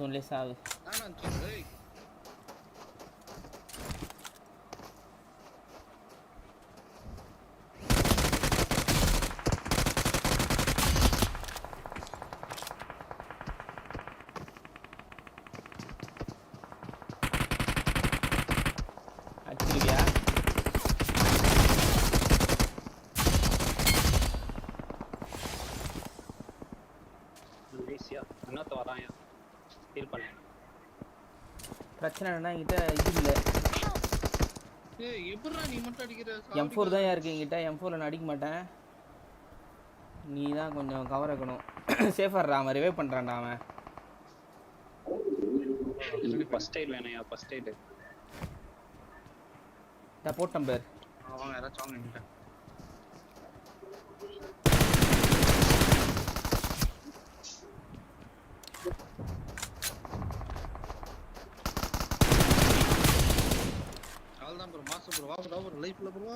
ஜோன்லயே சாவு. நானா சொல்றே அடிச்சிருவியா? ஈஸியா இன்னொருத்த வரான் ஹீல் பண்ணு. பிரச்சனை என்னன்னா என்கிட்ட இது இல்லை. ஏய் எப்படிடா நீ மட்டும் அடிக்கிற? M4 தான் இருக்கு என்கிட்ட. M4ல நான் அடிக்க மாட்டேன். நீ தான் கொஞ்சம் கவர் இருக்கணும். சேஃபர்ரா அவன் ரிவைவ் பண்ணுறான்டா அவன். ஃபர்ஸ்ட் எய்ட் வேணையா? ஃபர்ஸ்ட் எய்ட் நான் போட்டேன் பேர். அவன் யாராச்சும் வாங்க என்கிட்ட. அவ்வளோதான் ப்ரோ. மாசம் ப்ரோ. வா ப்ரோ லைஃப்ல ப்ரோ.